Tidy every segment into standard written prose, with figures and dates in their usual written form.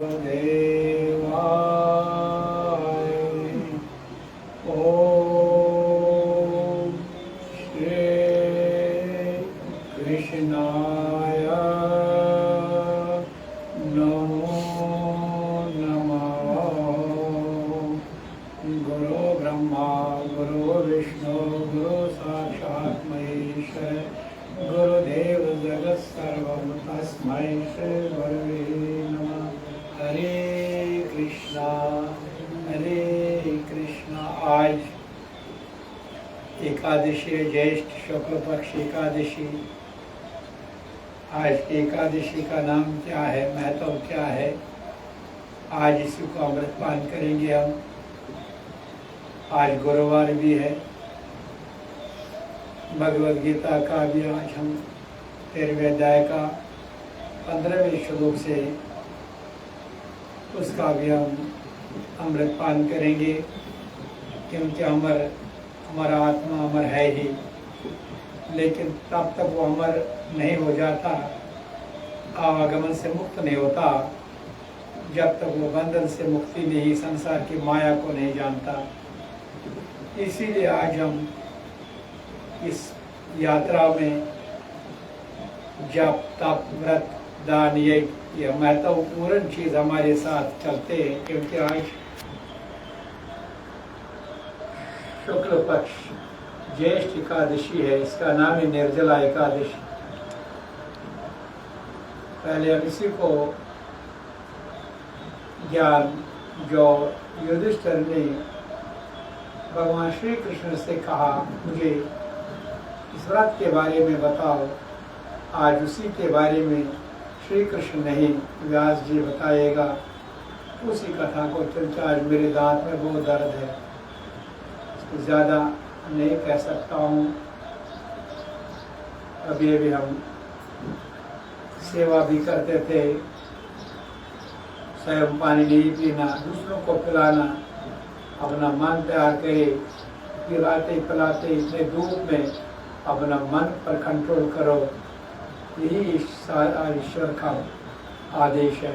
देवाय ॐ श्री कृष्णाय नमो नमः। गुरु ब्रह्मा गुरु विष्णु गुरु साक्षात् महेश्वर गुरुदेव जगत् सर्वं तस्मै श्री गुरवे नमः। हरे कृष्णा आज एकादशी ज्येष्ठ शुक्ल पक्ष एकादशी। आज की एकादशी का नाम क्या है, महत्व क्या है, आज इसी को अमृतपान करेंगे हम। आज गुरुवार भी है। भगवद गीता का भी आज हम 13वें अध्याय का 15वें श्लोक से उसका भी हम अमृतपान करेंगे, क्योंकि हमारा आत्मा अमर है ही, लेकिन तब तक वो अमर नहीं हो जाता, आवागमन से मुक्त नहीं होता, जब तक वो बंधन से मुक्ति नहीं, संसार की माया को नहीं जानता। इसीलिए आज हम इस यात्रा में जप तप व्रत दान ये महत्वपूर्ण चीज हमारे साथ चलते हैं, क्योंकि आज शुक्ल पक्ष ज्येष्ठ एकादशी है। इसका नाम है निर्जला एकादशी। पहले हम इसी को ज्ञान जो युधिष्ठिर ने भगवान श्री कृष्ण से कहा, मुझे इस व्रत के बारे में बताओ, आज उसी के बारे में श्री कृष्ण नहीं व्यास जी बताएगा। उसी कथा को, क्योंकि आज मेरे दांत में बहुत दर्द है, इसको ज़्यादा नहीं कह सकता हूँ। अभी अभी हम सेवा भी करते थे, स्वयं पानी नहीं पीना, दूसरों को पिलाना, अपना मन तैयार करे, पिलाते पिलाते इतने धूप में अपना मन पर कंट्रोल करो, यही ईश्वर का आदेश है।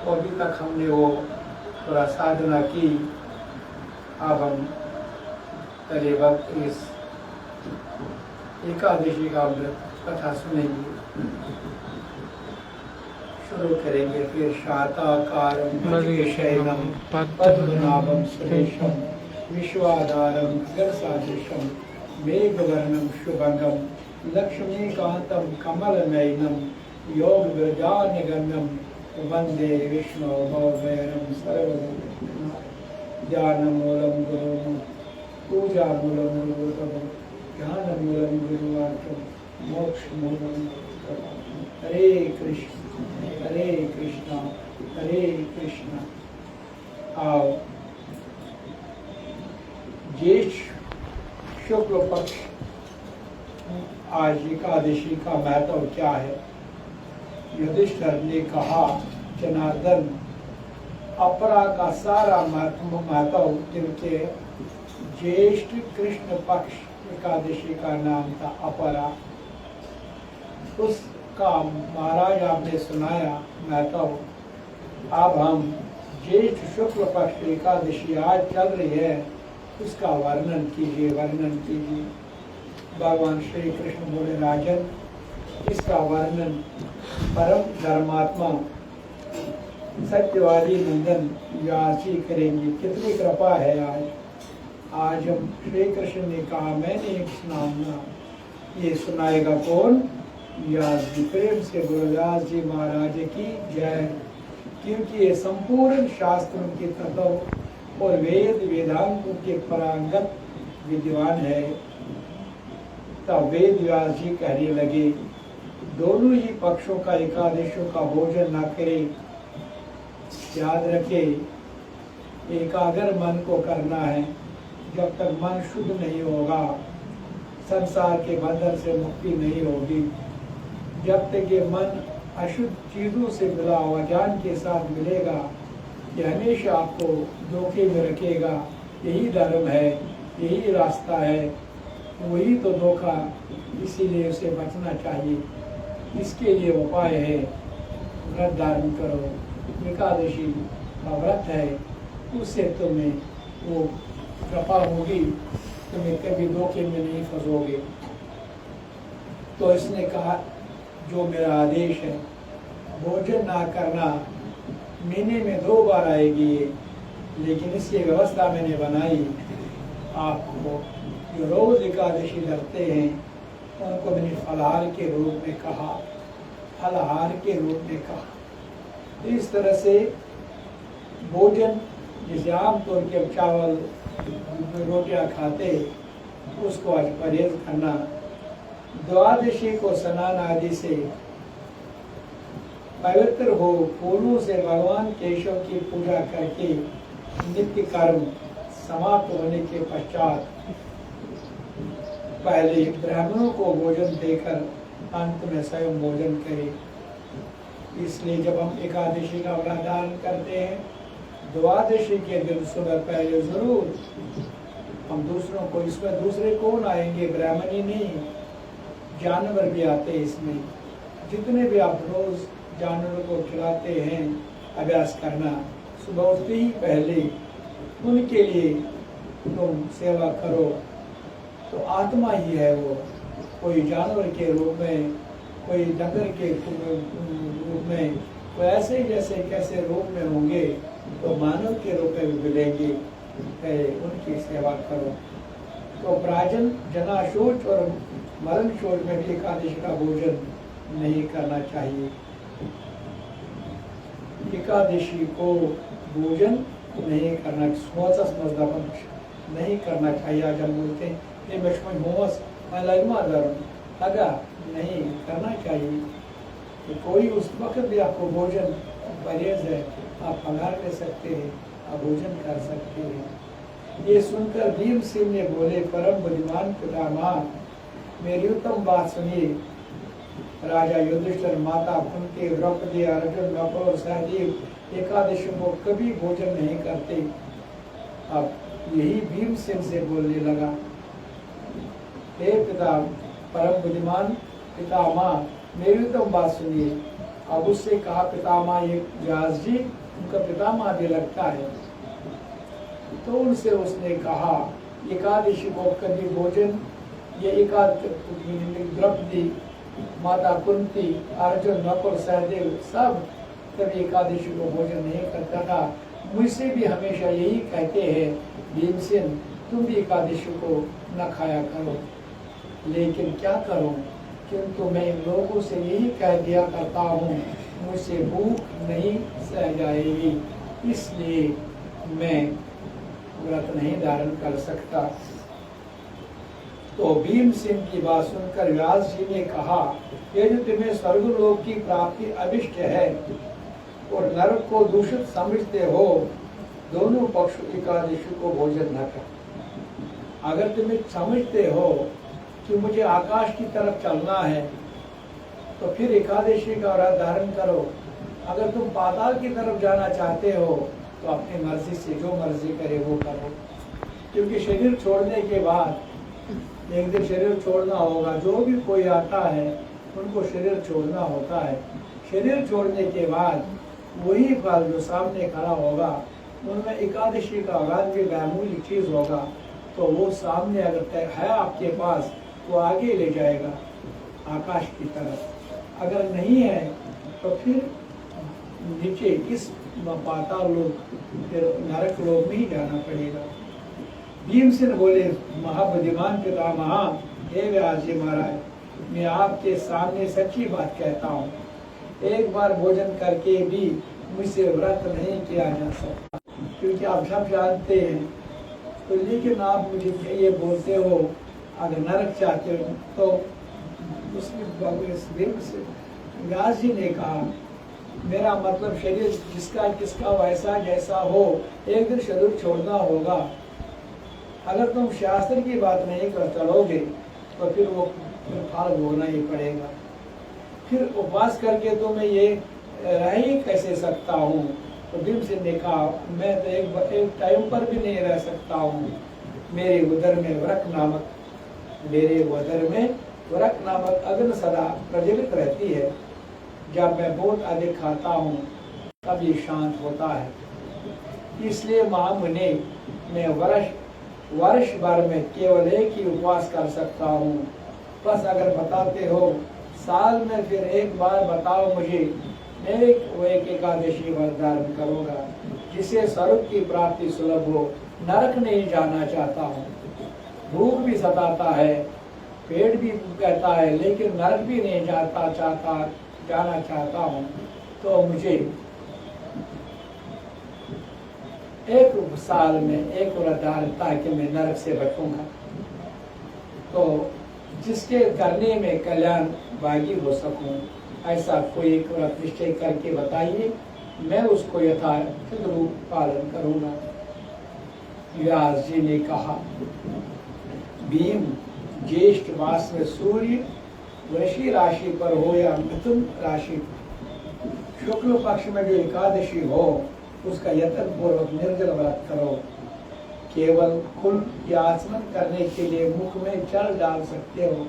और अभी तक हमने वो थोड़ा साधना की। अब हम पहले वक्त इस एकादशी का कथा सुनेंगे, शुरू करेंगे। फिर शाताकारं भुजगशयनं पद्मनाभं सुरेशं विश्वाधारं गगनसदृशं मेघवर्णं शुभंगं लक्ष्मीकान्तं कमलनयनं योगविरजानगम्यं वन्दे विष्णु भवभयं सर्वलोकनाथं। ध्यानमूलं गुरुं पूजामूलं गुरुतमं ज्ञानमूलं गुरुवाक्यं मोक्षमूलं गुरुतमं। हरे कृष्ण हरे कृष्ण। आओ, ज्येष्ठ शुक्ल पक्ष आज एकादशी का महत्व क्या है। युधिष्ठिर ने कहा, जनार्दन, अपरा का सारा महत्व, क्योंकि ज्येष्ठ कृष्ण पक्ष एकादशी का नाम था अपरा, उसका महाराज आपने सुनाया महत्व। अब हम ज्येष्ठ शुक्ल पक्ष एकादशी आज चल रही है, उसका वर्णन कीजिए। भगवान श्री कृष्ण बोले, राजन, इसका वर्णन परम धर्मात्मा सत्यवादी नंदन व्यास जी करेंगे। कितनी कृपा है आज हम श्री कृष्ण ने कहा मैंने एक सुनाऊंगा, ये सुनाएगा कौन? व्यास जी। प्रेम से गुरु व्यास जी महाराज की जय। क्योंकि ये संपूर्ण शास्त्रों के तत्व और वेद वेदांतों के परांगत विद्वान है। तब वेद व्यास जी कहने लगे, दोनों ही पक्षों का एकादशियों का भोजन न करे, याद रखे एकाग्र मन को करना है। जब तक मन शुद्ध नहीं होगा, संसार के बंधन से मुक्ति नहीं होगी। जब तक ये मन अशुद्ध चीजों से मिला हुआ ज्ञान के साथ मिलेगा, ये हमेशा आपको धोखे में रखेगा। यही धर्म है, यही रास्ता है, वही तो धोखा, इसीलिए उसे बचना चाहिए। इसके लिए उपाय है, व्रत धारण करो, एकादशी का व्रत है, उससे तुम्हें वो कृपा होगी, तुम्हें कभी धोखे में नहीं फंसोगे। तो इसने कहा जो मेरा आदेश है, भोजन ना करना महीने में 2 बार आएगी, लेकिन इसकी व्यवस्था मैंने बनाई। आपको जो रोज एकादशी रखते हैं उनको मैंने फलाहार के रूप में कहा, फलाहार के रूप में कहा। इस तरह से भोजन जैसे आमतौर के चावल रोटियां खाते, उसको आज परहेज करना। द्वादशी को स्नान आदि से पवित्र हो, फूलों से भगवान केशव की पूजा करके नित्य कर्म समाप्त होने के पश्चात पहले ब्राह्मणों को भोजन देकर अंत में स्वयं भोजन करें। इसलिए जब हम एकादशी का व्रत धारण करते हैं, द्वादशी के दिन सुबह पहले जरूर हम दूसरों को, इसमें दूसरे कौन आएंगे, ब्राह्मण ही नहीं, जानवर भी आते हैं इसमें। जितने भी आप रोज जानवरों को खिलाते हैं, अभ्यास करना, सुबह उठते ही पहले उनके लिए तुम सेवा करो। तो आत्मा ही है वो, कोई जानवर के रूप में, कोई डंगर के रूप में, तो ऐसे जैसे कैसे रूप में होंगे तो मानव के रूप में भी मिलेंगे, उनकी सेवा करो। तो प्राचीन जनाशोच और मरण शोच में भी एकादशी का भोजन नहीं करना चाहिए। एकादशी को भोजन नहीं करना, सोचा समझदा नहीं करना चाहिए। आज हम बोलते हैं ये मशहूर मोहस लगा नहीं करना चाहिए। तो कोई उस वक्त भी आपको भोजन परहेज है, आप फलाहार ले सकते हैं, आप भोजन कर सकते हैं। ये सुनकर भीम सिंह ने बोले, परम बुद्धिमान पितामह, मेरी उत्तम बात सुनिए। राजा युधिष्ठिर, माता कुंती, द्रौपदी, अर्जुन, नकुल और सहदेव एकादशी को कभी भोजन नहीं करते। अब यही भीम सिंह से बोलने लगा, हे पिता, परम बुद्धिमान पितामह, मेरी तो बात सुनिए। अब उससे कहा पितामह, ये व्यास जी उनका पितामह भी लगता है। तो उनसे उसने कहा एकादशी को कभी भोजन, ये द्रौपदी, माता कुंती, अर्जुन, नकुल, सहदेव सब कभी एकादशी को भोजन नहीं करता था। मुझसे भी हमेशा यही कहते हैं, भीमसेन तुम भी एकादशी को न खाया करो। लेकिन क्या करूं, किंतु मैं इन लोगों से यही कह दिया करता हूँ, मुझसे भूख नहीं सह जाएगी, इसलिए मैं व्रत नहीं धारण कर सकता। तो भीम सिंह की बात सुनकर व्यास जी ने कहा, ये जो तुम्हें स्वर्गलोक की प्राप्ति अभिष्ट है और नरक को दूषित समझते हो, दोनों पक्ष एकादशी को भोजन न कर। अगर तुम्हें समझते हो कि मुझे आकाश की तरफ चलना है तो फिर एकादशी का व्रत धारण करो। अगर तुम पाताल की तरफ जाना चाहते हो तो अपनी मर्जी से जो मर्जी करे वो करो, क्योंकि शरीर छोड़ने के बाद एक दिन शरीर छोड़ना होगा। जो भी कोई आता है उनको शरीर छोड़ना होता है। शरीर छोड़ने के बाद वही फल जो सामने खड़ा होगा, उनमें एकादशी का व्रत भी मामूली चीज होगा, तो वो सामने अगर है आपके पास वो आगे ले जाएगा आकाश की तरफ। अगर नहीं है तो फिर नीचे इस पाताल लोक, फिर नरक लोक में ही जाना पड़ेगा। भीमसेन बोले, महाबुद्धिमान पितामह, हे व्यास जी महाराज, मैं आपके सामने सच्ची बात कहता हूँ, एक बार भोजन करके भी मुझसे व्रत नहीं किया जा सकता, क्योंकि आप सब जानते हैं। तो लेकिन आप मुझे ये बोलते हो अगर नरक चाहते हो, तो उसमें व्यास जी ने कहा, मेरा मतलब शरीर जिसका किसका वैसा जैसा हो, एक दिन शरीर छोड़ना होगा। अगर तुम शास्त्र की बात नहीं कर चलोगे तो फिर वो फल भोगना ही पड़ेगा। फिर उपवास करके तो मैं ये रह ही कैसे सकता हूँ। तो भीमसेन ने कहा, मैं तो एक टाइम पर भी नहीं रह सकता हूँ। मेरे उदर में वरक नामक अग्नि सदा प्रज्वलित रहती है। जब मैं बहुत अधिक खाता हूँ तब ये शांत होता है। इसलिए महामुनि मैं वर्ष भर में केवल एक ही उपवास कर सकता हूँ। बस अगर बताते हो साल में फिर एक बार बताओ मुझे, मैं एक एकादशी व्रत धारण करूँगा जिससे स्वर्ग की प्राप्ति सुलभ हो। नरक नहीं जाना चाहता हूँ। भूख भी सताता है, पेट भी कहता है, लेकिन नरक भी नहीं जाना चाहता हूँ। तो मुझे एक साल में एक व्रत धारण ताकि मैं नरक से बचूंगा। तो जिसके करने में कल्याण भागी हो सकूं, ऐसा कोई एक व्रत निश्चय करके बताइए, मैं उसको यथार्थ रूप पालन करूंगा। व्यास जी ने कहा, भीम ज्येष्ठ मास में सूर्य वृषि राशि पर हो या मिथुन राशि पर, शुक्ल पक्ष में जो एकादशी हो उसका यत्न पूर्वक निर्जल व्रत करो। केवल कुल या आचमन करने के लिए मुख में जल डाल सकते हो,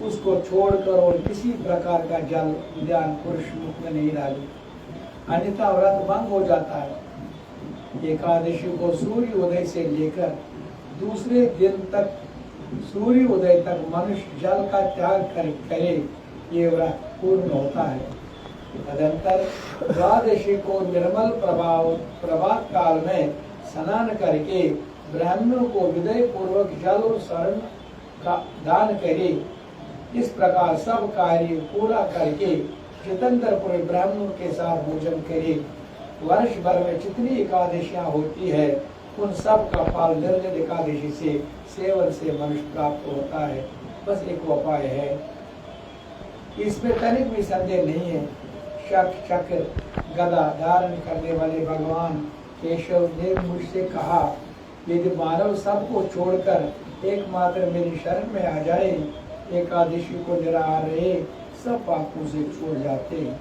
उसको छोड़कर और किसी प्रकार का जल ध्यान पुरुष मुख में नहीं डाले, अन्यथा व्रत भंग हो जाता है। एकादशी को सूर्य उदय से लेकर दूसरे दिन तक, सूर्य उदय तक मनुष्य जल का त्याग करे, ये व्रत पूर्ण होता है। तदंतर द्वादशी को निर्मल प्रभात काल में स्नान करके ब्राह्मणों को विदय पूर्वक जल और शरण का दान करे। इस प्रकार सब कार्य पूरा करके जितेंद्र पूरे ब्राह्मणों के साथ भोजन करे। वर्ष भर में जितनी एकादशियां होती है उन सब का फल निर्जल एकादशी से सेवन से मनुष्य प्राप्त होता है। बस एक उपाय है, इसमें तनिक भी संदेह नहीं है। शंख चक्र गदा धारण करने वाले भगवान केशव ने मुझसे कहा, यदि मानव सबको छोड़कर एकमात्र मेरी शरण में आ जाए, एकादशी को निराहार रहे, सब पापों से छूट जाते हैं।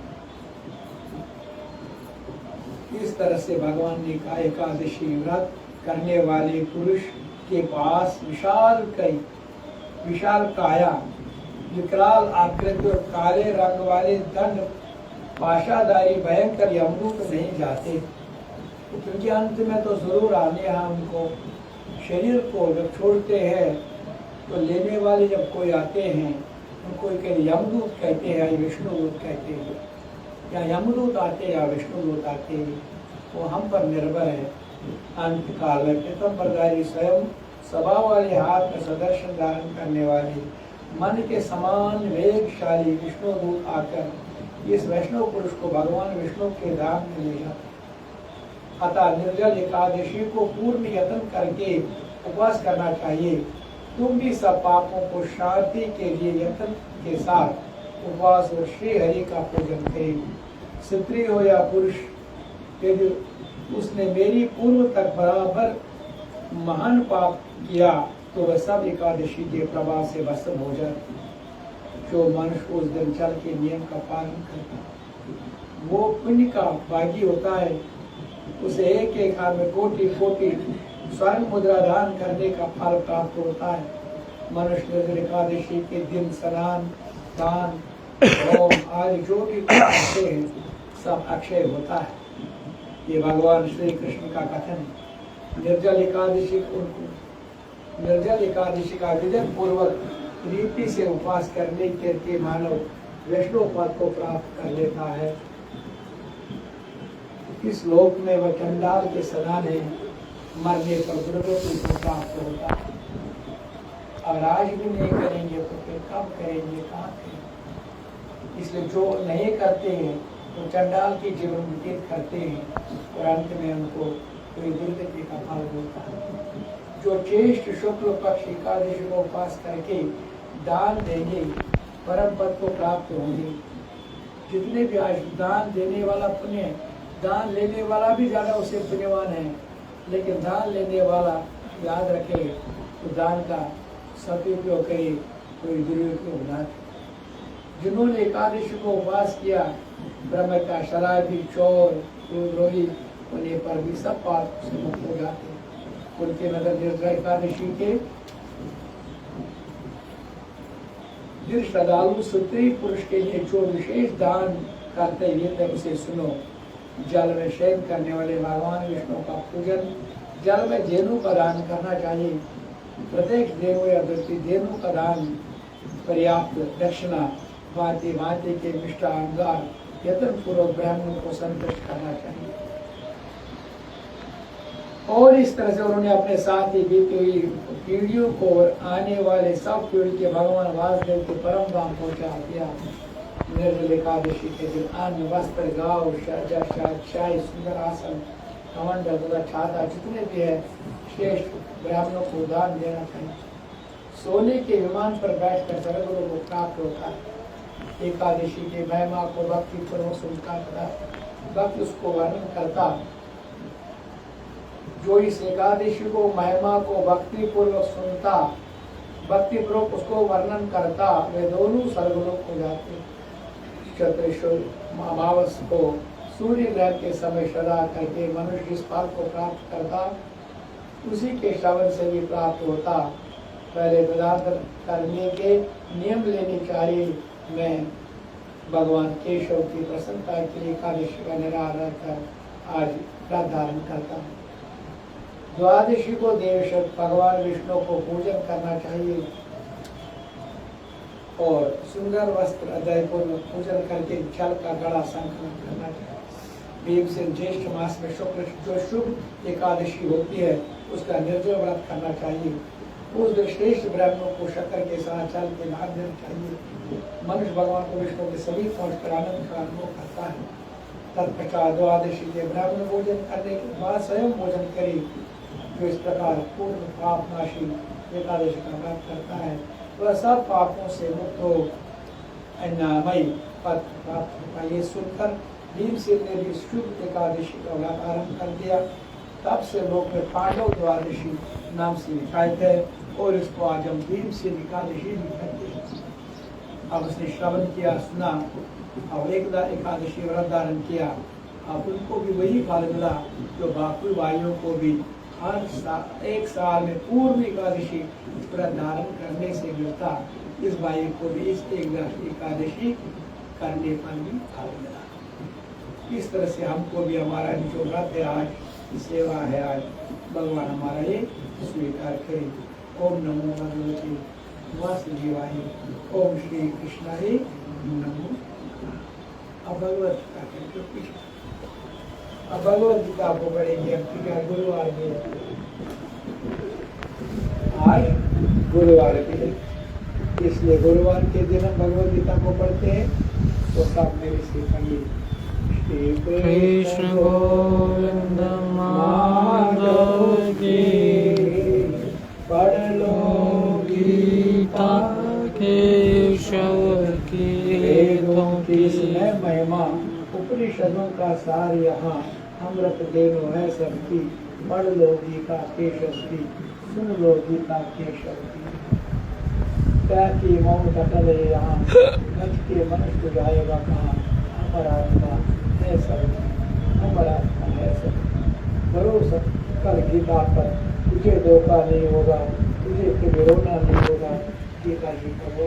इस तरह से भगवान ने कहा, एकादशी व्रत करने वाले पुरुष के पास विशाल काया, विकराल आकृति और काले रंग वाले दंड पाशाधारी भयंकर यमदूत नहीं जाते, क्योंकि अंत में तो जरूर आने हैं उनको। शरीर को जब छोड़ते हैं तो लेने वाले जब कोई आते हैं उनको यमदूत कहते हैं या विष्णुदूत कहते हैं, या यमदूत आते हैं या विष्णुदूत आते हैं, वो हम पर निर्भर है। अंत काल में प्रथम प्रदायी स्वयं स्वभाव वाले हाथ में सदर्शन धारण करने वाले मन के समान वेगशाली विष्णुदूत आकर इस वैष्णव पुरुष को भगवान विष्णु के धाम में ले जाते। अतः निर्जल एकादशी को पूर्ण यत्न करके उपवास करना चाहिए। तुम भी सब पापों को शांति के लिए यत्न के साथ उपवास और श्री हरि का पूजन करें। स्त्री हो या पुरुष, यदि उसने मेरी पूर्व तक बराबर महान पाप किया तो वह सब एकादशी के प्रभाव से भस्म हो जाते। जो मनुष्य उस दिन चल के नियम का पालन करता वो पुण्य का भागी होता है। उसे एक एक हाथ में कोटि कोटि स्वर्ण मुद्रा दान करने का फल प्राप्त होता है। मनुष्य एकादशी के दिन स्नान दान होम आदि जो भी करते हैं सब अक्षय होता है। ये भगवान श्री कृष्ण का कथन है। निर्जल एकादशी का विधि पूर्वक रीति से उपवास करने के मानव वैष्णव पद को प्राप्त कर लेता है। इस लोक में वह चंडाल के समान है, मरने पर दुर्गति को प्राप्त होता है। और आज भी नहीं करेंगे तो फिर कब करेंगे, कहाँ करेंगे। इसलिए जो नहीं करते हैं तो चंडाल की जीवन व्यतीत करते हैं और अंत में उनको कोई दुर्गति का फल होता है। जो ज्येष्ठ शुक्ल पक्ष एकादशी को उपवास करके दान देंगे परम पद को प्राप्त होंगे। जितने भी आज दान देने वाला पुण्य, दान लेने वाला भी ज्यादा उसे पुण्यवान है, लेकिन दान लेने वाला याद रखे तो दान का सदुपयोग करे, कोई दुरुपयोग न करे। जिन्होंने एकादशी को उपवास किया, ब्रह्म का शराबी चोर द्रोही होने पर भी सब पाप से मुक्त हो जाते। उनके नगर निर्जल एकादशी के दिन श्रद्धालु स्त्री पुरुष के लिए जो विशेष दान करते हैं उसे सुनो। जल में शयन करने वाले भगवान विष्णु का पूजन, जल में धेनु का दान करना चाहिए। प्रत्येक धेनु या व्यक्ति धेनु का दान, पर्याप्त दक्षिणा, भांति भांति के मिष्टान द्वार यत्न पूर्वक ब्राह्मणों को संतुष्ट करना चाहिए। और इस तरह से उन्होंने अपने साथ ही बीती हुई पीढ़ियों को और आने वाले सब पीढ़ी के भगवान वासुदेव के परम धाम पहुंचा दिया। निर्जल एकादशी के दिन अन्न, वस्त्र, गाँव, शाही, सुंदर आसन, कमंडल तथा छाता जितने भी है श्रेष्ठ ब्राह्मणों को दान देना चाहिए। सोने के विमान पर बैठकर स्वर्गलोक को प्राप्त होता है। एकादशी की महिमा को भक्ति पूर्वक सुनता था, भक्त उसको वर्णन करता। जो इस एकादशी को महिमा को भक्ति पूर्वक सुनता, भक्ति पूर्वक उसको वर्णन करता, वे दोनों स्वर्गलोक हो जाते। चतुर्शुल अमावस को सूर्य ग्रहण के समय श्रद्धा करके मनुष्य जिस फल को प्राप्त करता, उसी के श्रवण से भी प्राप्त होता। पहले पदार्थ करने के नियम लेने चाहिए। मैं भगवान केशव की प्रसन्नता के लिए एकादशी का निराहार कर आज व्रत धारण करता हूँ। द्वादशी को देव भगवान विष्णु को पूजन करना चाहिए और सुंदर वस्त्र अदय पूर्वक पूजन करके जल का गड़ा संकलन करना चाहिए। भीमसेन ज्येष्ठ मास में शुक्ल जो शुभ एकादशी होती है उसका निर्जल व्रत करना चाहिए। उस दिन श्रेष्ठ ब्राह्मणों को शक्कर के साथ जल के दान देना चाहिए। मनुष्य भगवान को विष्णु के सभी पहुंचकर आनंद का अनुभव करता है। तत्पश्चात द्वादशी के ब्राह्मण भोजन करने के बाद स्वयं भोजन करे। जो इस प्रकार पूर्ण पापनाशी एकादशी का व्रत करता है वह सब पापों से मुक्त हो अन्नमयी पद प्राप्त होगा। ये सुनकर भीमसेन ने भी शुभ एकादशी का व्रत आरंभ कर दिया। तब से लोग में पांडव द्वादशी नाम से विख्यात है और इसको आज हम भीमसेन एकादशी भी कहते हैं। अब उसने श्रवण किया, सुना, अब एकादशी व्रत धारण किया। अब उनको भी वही फल मिला जो बाकी भाइयों को भी हर एक साल में पूर्व एकादशी व्रत धारण करने से मिलता। इस भाई को भी इस एकादशी करने पर भी फल मिला। इस तरह से हमको भी हमारा जो व्रत है आज, सेवा है आज, भगवान हमारा ये स्वीकार करे। ओम नमो भगवते वासुदेवाय। ओम श्री कृष्णाय नमो। अब भगवत गीता के पीछे अब भगवत गीता को पढ़ेंगे। अब गुरुवार में, आज गुरुवार के दिन, इसलिए गुरुवार के दिन हम भगवत गीता को पढ़ते हैं। तो सब मेरे से पढ़िए। कृष्ण गोविंद माधव की पढ़ लो गीता केशव की वेदों की स्नेह महिमा, उपनिषदों का सार यहाँ अमृत देनो है सबकी। पढ़ लो गीता केशव की, सुन लो गीता केशव की। की मौन कटल है यहाँ, गज के मनुष्य जाएगा कहाँ। हमारा आत्मा है सब, हमारा आत्मा है सब। भरोसा कर गीता पर, तुझे धोखा नहीं होगा, तुझे कभी रोना नहीं होगा। गीता जी पढ़ो,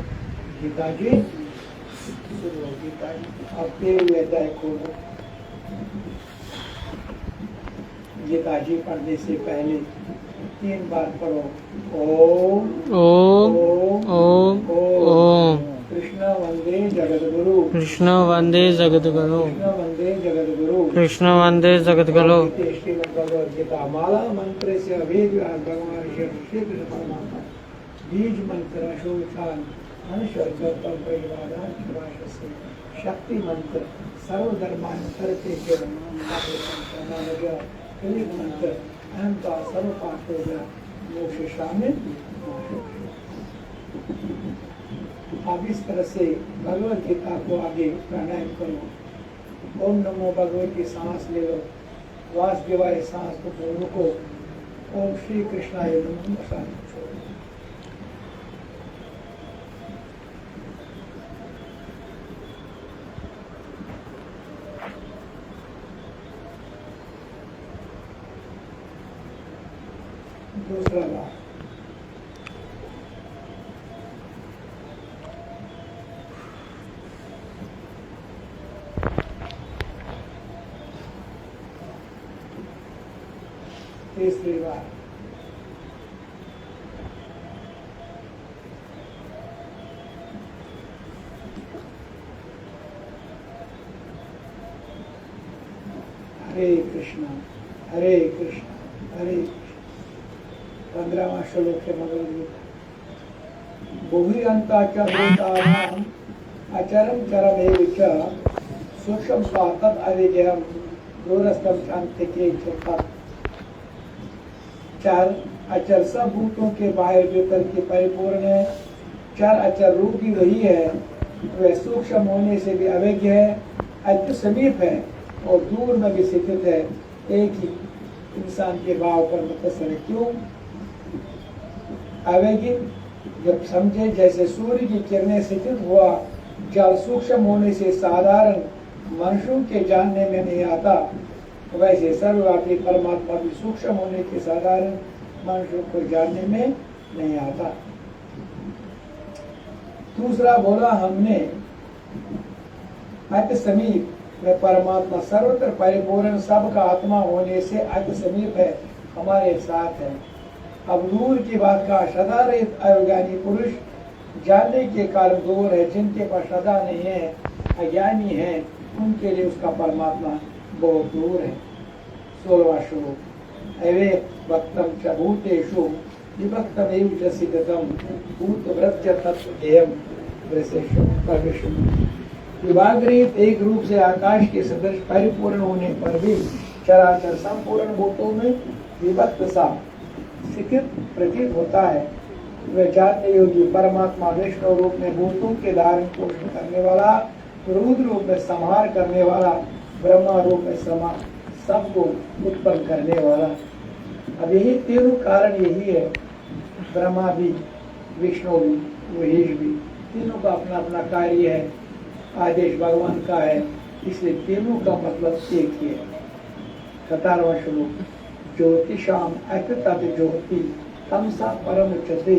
गीता जी सुनो, गीता जी अब तेरे हुए अध्याय खोलो। गीता जी पढ़ने से पहले 3 बार पढ़ो। ओम ओम ओम ओम। कृष्ण वंदे जगद्गुरु, कृष्ण वंदे जगद्गुरु, कृष्ण वंदे जगद्गुरु, कृष्ण वंदे जगद्गुरु। श्रीमद् भगवद गीता माला मंत्र से अभेद व्यास भगवान श्री कृष्ण परमात्मा बीज मंत्र अशोचान शक्ति मंत्र सर्वधर्मान करते मंत्र अहंता सर्व पाठ हो गया, मोक्ष शामिल। अब इस तरह से भगवत गीता को आगे प्राणायाम करो। ओम नमो भगवती सांस ले लो, वासुदेवाय सांस को रुको। ओम श्री कृष्णाय नमः सांस छोड़ो। दूसरा बात, तीसरी बार। हरे कृष्णा हरे कृष्णा हरे कृष्णा। 15वां श्लोक है भगवद गीता। बहुयंताचरभूतानां अचरं चरमेव च सूक्ष्म स्वातम् अविज्ञेयं दूरस्थं चान्तिके च तत्। चार अचर सब भूतों के बाहर भीतर के परिपूर्ण है। चार अचर रूप भी वही है, वह सूक्ष्म होने से भी अवेज्ञ है, अति समीप है और दूर में भी स्थित है। एक ही इंसान के भाव पर मुतस्सर है। क्यों अवेज्ञ? जब समझे जैसे सूर्य की किरणें स्थित हुआ जल सूक्ष्म होने से साधारण मनुष्यों के जानने में नहीं आता, वैसे सर्वव्यापी परमात्मा भी सूक्ष्म होने के साधारण मनुष्यों को जानने में नहीं आता। दूसरा बोला हमने अति समीप, वह परमात्मा सर्वत्र परिपूर्ण सबका आत्मा होने से अति समीप है, हमारे साथ है। अब दूर की बात का सदा रहित अज्ञानी पुरुष जानने के कारण दूर है। जिनके पास सदा नहीं है, अज्ञानी है, उनके लिए उसका परमात्मा बहुत दूर है। 16वां श्लोक। अवे वक्तम च भूतेषु विभक्तमेव च सिद्धतम भूतव्रज तत्त्वज्ञेयं वैशेषम्। विभागरहित एक रूप से आकाश के सदृश परिपूर्ण होने पर भी चराचर संपूर्ण भूतों में विभक्त सा स्थित प्रतीत होता है। वह जानने योगी परमात्मा विष्णु रूप में भूतों के धारण पोषण करने वाला, रुद्र रूप में संहार करने वाला, ब्रह्मा रूप में सबको उत्पन्न करने वाला। अब यही तीनों कारण यही है, ब्रह्मा भी, विष्णु भी, महेश भी, तीनों का अपना अपना कार्य है, आदेश भगवान का है, इसलिए तीनों का मतलब एक ही है। 17वां श्लोक। ज्योतिषाम अकृत ज्योति तमसा परम उच्यते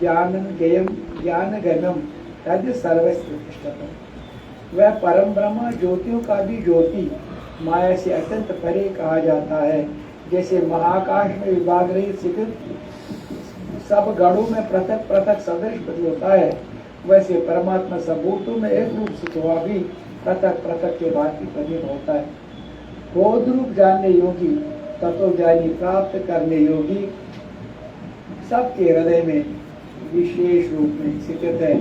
ज्ञानं ज्ञेयं ज्ञानगम्यं तद् सर्वस्य तिष्ठति। वह परम ब्रह्म ज्योतियों का भी ज्योति, माया से अत्यंत परे कहा जाता है। जैसे महाकाश में विभाग रहित स्थित सब गणों में पृथक पृथक सदृश प्रतीत होता है, वैसे परमात्मा सब भूतों में एक रूप स्थित हुआ भी पृथक पृथक के भांति प्रतीत होता है। बोध रूप जानने योगी, तत्वज्ञानी प्राप्त करने योगी सबके हृदय में विशेष रूप में स्थित है,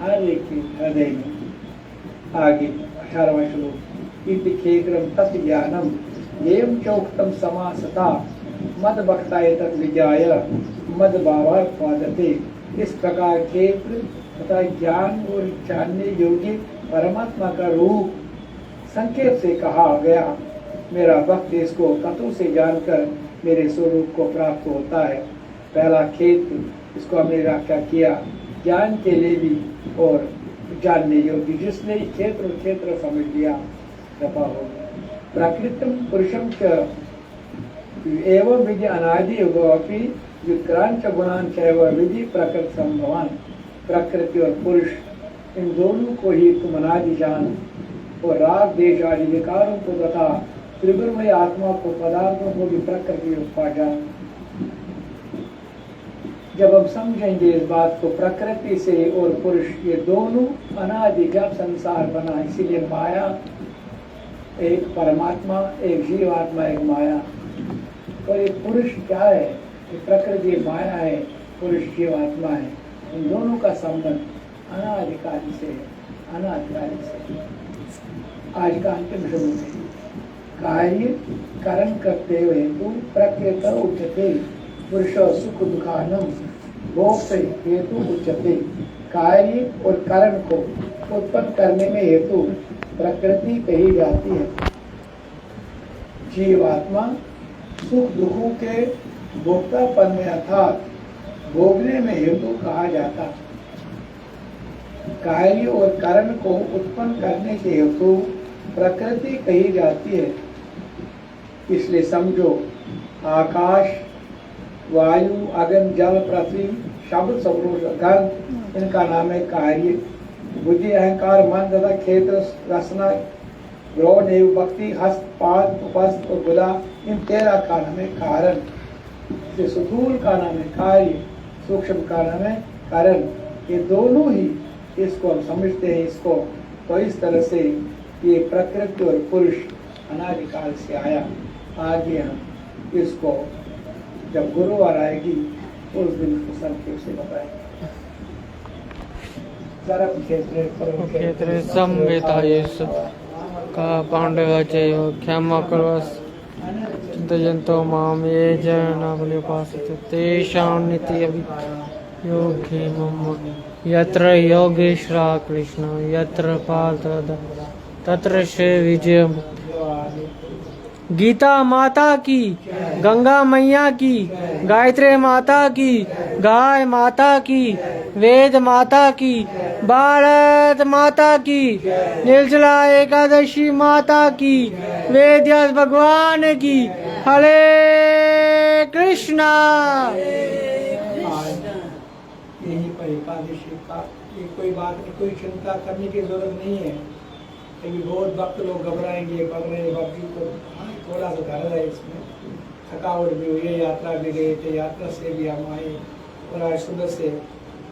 हर एक के हृदय में। आगे 18वां श्लोक। इति क्षेत्रम तत् ज्ञानम येम चौक्तम समासता मद भक्ताय तत् विज्ञाय मद भावार्थवादते। इस प्रकार क्षेत्र तथा ज्ञान और जानने योग्य परमात्मा का रूप संक्षेप से कहा गया। मेरा भक्त इसको तत्व से जानकर मेरे स्वरूप को प्राप्त होता है। पहला क्षेत्र, इसको हमने व्याख्या किया ज्ञान के लिए भी और जानने योग्य, जिसने क्षेत्र समझ लिया कृपा हो। प्राकृतम पुरुषम च एवं विधि अनादि युगोपि विक्रांच गुणांच एवं विधि प्रकृति संभवान। प्रकृति और पुरुष इन दोनों को ही तुम अनादि जान और राग देश आदि विकारों को तथा त्रिगुणमय आत्मा को, पदार्थों को भी प्रकृति उपा जान। जब हम समझेंगे इस बात को, प्रकृति से और पुरुष ये दोनों अनादि जब संसार बना, इसीलिए माया एक परमात्मा, एक जीवात्मा, एक माया। और ये पुरुष क्या है? ये प्रकृति माया है, पुरुष जीवात्मा है। इन दोनों का संबंध अनादिकाल से है, अनादिकाल से। आज का अंतिम श्लोक है। कार्य कर्म करते हुए तुम प्रकृत उच्चते पुरुष सुख दुखानम मोक्ष हेतु उच्चते। कार्य और कर्म को उत्पन्न करने में हेतु प्रकृति कही जाती है। जीवात्मा सुख दुखों के भोक्तापन में अर्थात भोगने में हेतु कहा जाता। कार्य और कर्म को उत्पन्न करने के हेतु प्रकृति कही जाती है। इसलिए समझो, आकाश, वायु, अग्नि, जल, पृथ्वी, शब्द, सौर, गंध, इनका नाम है कार्य। बुद्धि, अहंकार, मन तथा क्षेत्र, रसना, ग्रह, देव, भक्ति, हस्त, पाद, उपस्थ और गुदा इन 13 का नाम है कारण। जो स्थूल का नाम है कार्य, सूक्ष्म का नाम है कारण। ये दोनों ही इसको हम समझते हैं इसको। तो इस तरह से ये प्रकृति और पुरुष अनादिकाल से आया। आगे हम इसको जब गुरुवार आएगी उस दिन उसको संक्षेप से बताएंगे। क्षेत्रे संवेतायेषु का पांडवाचैव क्षमा कर्वस् चिन्तयन्तो मां ये जना पर्युपासते तेषां नित्यमभियोगे मम। यत्र योगेश्वरः कृष्ण यत्र पार्थः तत्र श्री विजय। गीता माता की, गंगा मैया की, गायत्री माता की, गाय माता की, वेद माता की, भारत माता की, निर्जला एकादशी माता की, वेदव्यास भगवान की। हरे कृष्णा। यही पर एकादशी का ये कोई बात नहीं, कोई चिंता करने की जरूरत नहीं है। अभी बहुत वक्त लोग घबराएंगे पकड़े बाबू को। थोड़ा सा घर है इसमें, थकावट भी हुई है, यात्रा भी गए थे, यात्रा से भी हम आए और आज सुबह से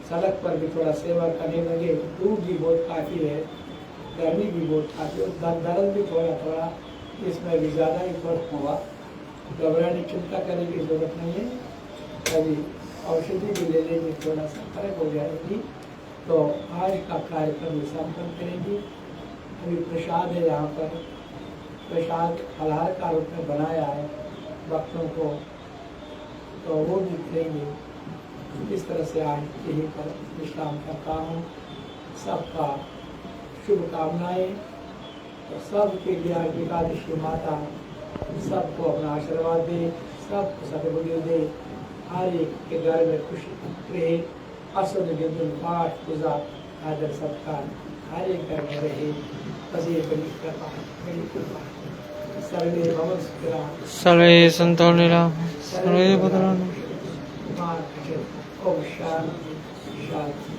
सड़क पर भी थोड़ा सेवा करने लगे। धूप भी बहुत काफ़ी है, गर्मी भी बहुत काफ़ी और दर्द भी थोड़ा थोड़ा इसमें भी ज़्यादा ही फर्क हुआ। घबराने चिंता करने की जरूरत नहीं है। अभी औषधि भी ले लेंगे, थोड़ा सा फर्क हो जाएगी। तो आज का कार्यक्रम संपन्न करेंगे। अभी प्रसाद है यहाँ पर, प्रसाद फलाहार का रूप में बनाया है भक्तों को, तो वो भी करेंगे। इस तरह से आज यहीं पर विश्राम करता हूँ। सबका शुभकामनाएं। तो सबके लिए आज एकादशी माता सबको अपना आशीर्वाद दे, सबको सद्बुद्धि दे, हर एक के घर में खुशी रहे। असुर निर्जन पाठ पूजा आदर सत्कार हर एक घर में रहे। बस ये बड़ी कृपा, बड़ी कृपा। सर्वे भवन्तु सुखिनः, सर्वे सन्तु निरामयाः, सर्वे भद्राणि। ओम शांति शांति।